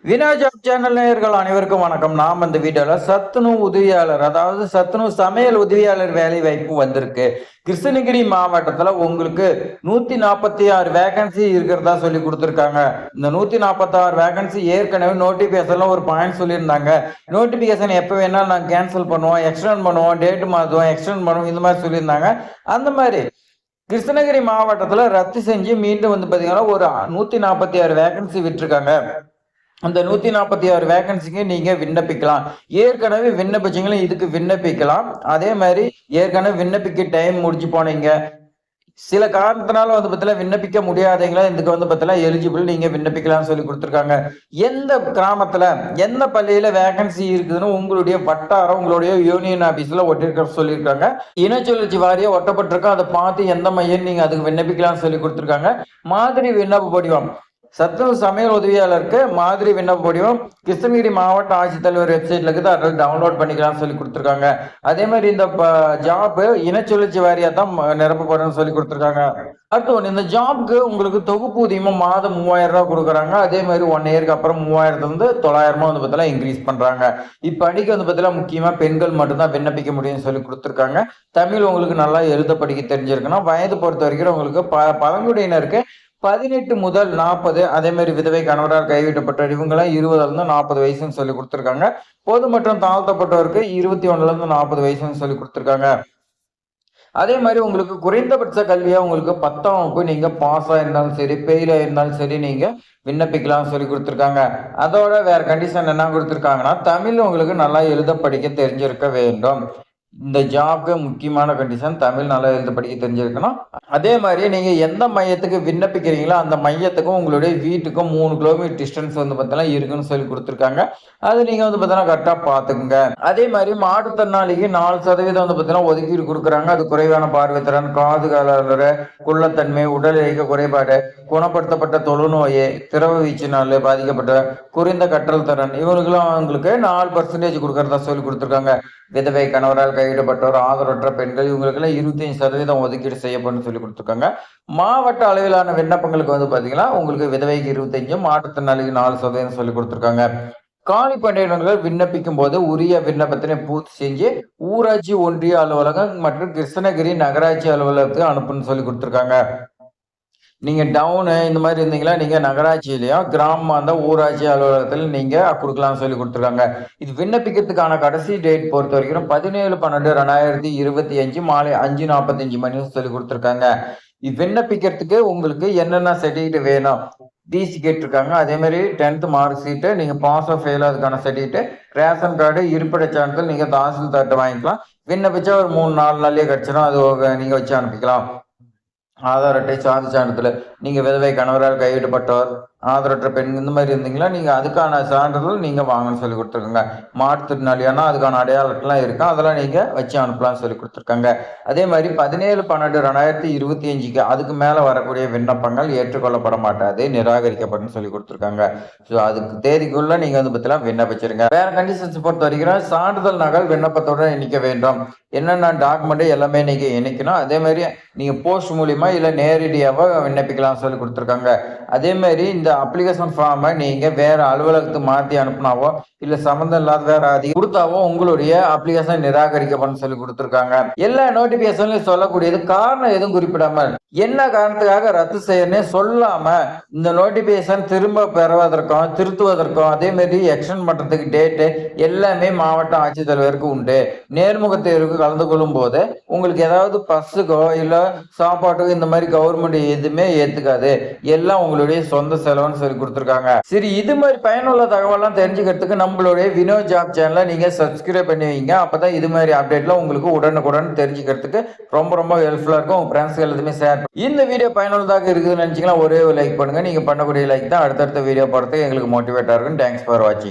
Vinoj channel நேயர்கள் அனைவருக்கும் வணக்கம். நாம் இந்த வீடியோல சத்துணவு உதவியாளர், அதாவது சத்துணவு சமையல் உதவியாளர் வேலை வாய்ப்பு வந்திருக்கு. கிருஷ்ணகிரி மாவட்டத்துல உங்களுக்கு 146 வேகன்சி இருக்கிறதா சொல்லி கொடுத்துருக்காங்க. இந்த 146 வேகன்சி ஏற்கனவே நோட்டிபிகேஷன்ல ஒரு பாயிண்ட் சொல்லியிருந்தாங்க. நோட்டிபிகேஷன் எப்ப வேணாலும் நாங்கள் கேன்சல் பண்ணுவோம், எக்ஸ்டெண்ட் பண்ணுவோம், டேட் மாற்றுவோம், எக்ஸ்டெண்ட் பண்ணுவோம், இந்த மாதிரி சொல்லியிருந்தாங்க. அந்த மாதிரி கிருஷ்ணகிரி மாவட்டத்துல ரத்து செஞ்சு மீண்டும் பாத்தீங்கன்னா ஒரு 146 வேகன்சி விட்டுருக்காங்க. அந்த 146 வேகன்சிக்கு நீங்க விண்ணப்பிக்கலாம். ஏற்கனவே விண்ணப்பிச்சீங்களும் இதுக்கு விண்ணப்பிக்கலாம். அதே மாதிரி ஏற்கனவே விண்ணப்பிக்க டைம் முடிஞ்சு போனீங்க, சில காரணத்தினால பார்த்தீங்கன்னா விண்ணப்பிக்க முடியாதீங்களா, இதுக்கு பார்த்தீங்கன்னா எலிஜிபிள், நீங்க விண்ணப்பிக்கலாம்னு சொல்லி கொடுத்துருக்காங்க. எந்த கிராமத்துல எந்த பள்ளியில வேகன்சி இருக்குதுன்னு உங்களுடைய வட்டாரம், உங்களுடைய யூனியன் ஆபீஸ்ல ஒட்டிருக்க சொல்லியிருக்காங்க. இனச்சுழற்சி வாரியா ஒட்டப்பட்டிருக்கோம், அதை பார்த்து எந்த மையம் நீங்க அதுக்கு விண்ணப்பிக்கலாம்னு சொல்லி கொடுத்துருக்காங்க. மாதிரி விண்ணப்ப படிவம் சத்துணவு சமையல் உதவியாளருக்கு மாதிரி விண்ணப்ப படிவம் கிருஷ்ணகிரி மாவட்ட ஆட்சித்தலைவர் வெப்சைட்ல இருக்குது, அதை டவுன்லோட் பண்ணிக்கலாம்னு சொல்லி கொடுத்துருக்காங்க. அதே மாதிரி இந்த ஜாப் இனச்சுழற்சி வாரியா தான் நிரப்பப்படும் சொல்லி கொடுத்துருக்காங்க. அடுத்து ஒன்று, இந்த ஜாப்க்கு உங்களுக்கு தொகுப்பூதியமும் மாதம் 3000 ரூபாய் கொடுக்குறாங்க. அதே மாதிரி 1 இயருக்கு அப்புறம் 3000 900 பார்த்தீங்கன்னா இன்க்ரீஸ் பண்றாங்க. இப்படிக்கு பார்த்தீங்கன்னா முக்கியமா பெண்கள் மட்டும்தான் விண்ணப்பிக்க முடியும்னு சொல்லி கொடுத்துருக்காங்க. தமிழ் உங்களுக்கு நல்லா எழுத படிக்க தெரிஞ்சிருக்கணும். வயது பொறுத்த வரைக்கும் உங்களுக்கு பழங்குடியினருக்கு 18 முதல் 40, அதே மாதிரி விதவை கணவரால் கைவிட்டப்பட்ட இவங்களாம் 20 40 வயசுன்னு சொல்லி கொடுத்துருக்காங்க. பொது மற்றும் தாழ்த்தப்பட்டவருக்கு 21 40 வயசுன்னு சொல்லி கொடுத்துருக்காங்க. அதே மாதிரி உங்களுக்கு குறைந்தபட்ச கல்வியா உங்களுக்கு 10ஆம் வகுப்பு நீங்க பாஸ் ஆயிருந்தாலும் சரி, ஃபெயில் ஆயிருந்தாலும் சரி, நீங்க விண்ணப்பிக்கலாம் சொல்லி கொடுத்துருக்காங்க. அதோட வேற கண்டிஷன் என்ன கொடுத்துருக்காங்கன்னா, தமிழ் உங்களுக்கு நல்லா எழுத படிக்க தெரிஞ்சிருக்க வேண்டும். இந்த ஜாப்க்கு முக்கியமான கண்டிஷன் தமிழ் நல்லா எழுத படிக்க தெரிஞ்சிருக்கணும். அதே மாதிரி நீங்க எந்த மையத்துக்கு விண்ணப்பிக்கிறீங்களோ அந்த மையத்துக்கும் உங்களுடைய வீட்டுக்கும் 3 கிலோமீட்டர் டிஸ்டன்ஸ் பார்த்தீங்கன்னா இருக்குன்னு சொல்லி கொடுத்துருக்காங்க. அது நீங்க பார்த்தீங்கன்னா கரெக்டா பாத்துக்குங்க. அதே மாதிரி மாற்றுத்திறனாளிக்கு 4% பார்த்தீங்கன்னா ஒதுக்கீடு கொடுக்குறாங்க. அது குறைவான பார்வைத்திறன், காது காலர குள்ளத்தன்மை, உடல் இயக்க குறைபாடு, குணப்படுத்தப்பட்ட தொழுநோயை, திரவ வீச்சினால் பாதிக்கப்பட்ட குறைந்த கற்றல் திறன், இவங்களுக்கெல்லாம் அவங்களுக்கு 4% கொடுக்கறதா சொல்லி கொடுத்துருக்காங்க. விதவை கணவரால் கைவிடப்பட்டோர், ஆதரவற்ற பெண்கள், இவங்களுக்கெல்லாம் 25% ஒதுக்கீடு செய்யப்படும் சொல்லி கொடுத்துருக்காங்க. மாவட்ட அளவிலான விண்ணப்பங்களுக்கு பாத்தீங்கன்னா உங்களுக்கு விதவைக்கு 25, மாற்றுத்திறனாளிக்கு 4% சொல்லி கொடுத்துருக்காங்க. காலி பணியிடங்கள் விண்ணப்பிக்கும் போது உரிய விண்ணப்பத்தினை பூர்த்தி செஞ்சு ஊராட்சி ஒன்றிய அலுவலகம் மற்றும் கிருஷ்ணகிரி நகராட்சி அலுவலகத்துக்கு அனுப்புன்னு சொல்லி கொடுத்துருக்காங்க. நீங்க டவுனு இந்த மாதிரி இருந்தீங்களா, நீங்க நகராட்சியிலையும் கிராமமா இருந்தா ஊராட்சி அலுவலகத்தில் நீங்க கொடுக்கலாம்னு சொல்லி கொடுத்துருக்காங்க. இது விண்ணப்பிக்கிறதுக்கான கடைசி டேட் பொறுத்த வரைக்கும் 17/12/2025 மாலை 5:45 மணி சொல்லி கொடுத்துருக்காங்க. இது விண்ணப்பிக்கிறதுக்கு உங்களுக்கு என்னென்ன சர்டிஃபிகேட் வேணும், டிசி கேட்டிருக்காங்க. அதே மாதிரி 10th மார்க் ஷீட்டு, நீங்க பாஸ் ஆஃப் ஃபெயில் அதுக்கான சர்டிஃபிகேட், ரேஷன் கார்டு, இருப்பிட சான்றிதழ் நீங்க தாசில்தார்ட்ட வாங்கிக்கலாம். விண்ணப்பிச்சா ஒரு 3-4 நாள்லயே கிடைச்சிடும். அது நீங்க வச்சு அனுப்பிக்கலாம். ஆதார் அட்டை, சாதி சான்றிதழ், நீங்க விதவை கணவரால் கைவிடப்பட்டவர், ஆதரவற்ற பெண் இந்த மாதிரி இருந்தீங்களா, நீங்க அதுக்கான சான்றிதழ் நீங்க வாங்கன்னு சொல்லி கொடுத்துருக்காங்க. மாற்றுத்திறனாளியானா அதுக்கான அடையாளத்தெல்லாம் இருக்கு, அதெல்லாம் நீங்க வச்சு அனுப்பலாம்னு சொல்லி கொடுத்துருக்காங்க. அதே மாதிரி 17/12/2025 அதுக்கு மேல வரக்கூடிய விண்ணப்பங்கள் ஏற்றுக்கொள்ளப்பட மாட்டாது, நிராகரிக்கப்படும் சொல்லி கொடுத்துருக்காங்க. ஸோ அதுக்கு தேதிக்குள்ள நீங்க பார்த்தீங்கன்னா விண்ணப்பிச்சிருங்க. வேற கண்டிஷன்ஸ் பொறுத்த வரைக்கும் சான்றிதழ் நகல் விண்ணப்பத்தோட இணைக்க வேண்டும். என்னென்ன டாக்குமெண்ட் எல்லாமே நீங்க இணைக்கணும். அதே மாதிரி நீங்க போஸ்ட் மூலியமா இல்ல நேரடியாக விண்ணப்பிக்கலாம் சொல்லி கொடுத்துருக்காங்க. அதே மாதிரி இந்த அப்ளிகேஷன் ஃபார்மை நீங்க வேற அலுவலகத்துக்கு மாற்றி அனுப்புனாவோ இல்ல சம்பந்தம் இல்லாத வேற அதிகம் கொடுத்தாவோ உங்களுடைய அப்ளிகேஷன் நிராகரிக்கப்படும் சொல்லி கொடுத்துருக்காங்க. எல்லா நோட்டிபிகேஷன்லயும் சொல்லக்கூடியது காரணம் எதுவும் குறிப்பிடாம என்ன காரணத்துக்காக ரத்து செய்யணும்னு சொல்லாம இந்த நோட்டிபிகேஷன் திரும்ப பெறுவதற்கும் திருத்துவதற்கும் அதே மாதிரி எக்ஸ்டெண்ட் பண்றதுக்கு டேட்டு எல்லாமே மாவட்ட ஆட்சித்தலைவருக்கு உண்டு. நேர்முக தேர்வுக்கு கலந்து கொள்ளும் போது உங்களுக்கு ஏதாவது பஸ்ஸுக்கோ இல்ல சாப்பாட்டுக்கோ இந்த மாதிரி கவர்மெண்ட் எதுவுமே ஏத்துக்காது, எல்லாம் உங்களுடைய சொந்த செலவுன்னு சொல்லி கொடுத்துருக்காங்க. சரி, இது மாதிரி பயனுள்ள தகவலாம் தெரிஞ்சுக்கிறதுக்கு நம்மளுடைய வினோஜ் ஜாப் சேனலை நீங்க சப்ஸ்கிரைப் பண்ணி வைங்க. அப்பதான் இது மாதிரி அப்டேட்லாம் உங்களுக்கு உடனுக்குடன் தெரிஞ்சுக்கிறதுக்கு ரொம்ப ரொம்ப ஹெல்ப்ஃபுல்லா இருக்கும். உங்க ஃப்ரெண்ட்ஸ் எல்லாத்தையுமே ஷேர். இந்த வீடியோ பயனுள்ளதாக இருக்குதுன்னு நினைச்சீங்கன்னா ஒரே ஒரு லைக் பண்ணுங்க. நீங்க பண்ணக்கூடிய லைக் தான் அடுத்தடுத்த வீடியோ போறதுக்கு எங்களுக்கு மோட்டிவேட்டா இருக்கும். தேங்க்ஸ் ஃபார் வாட்சிங்.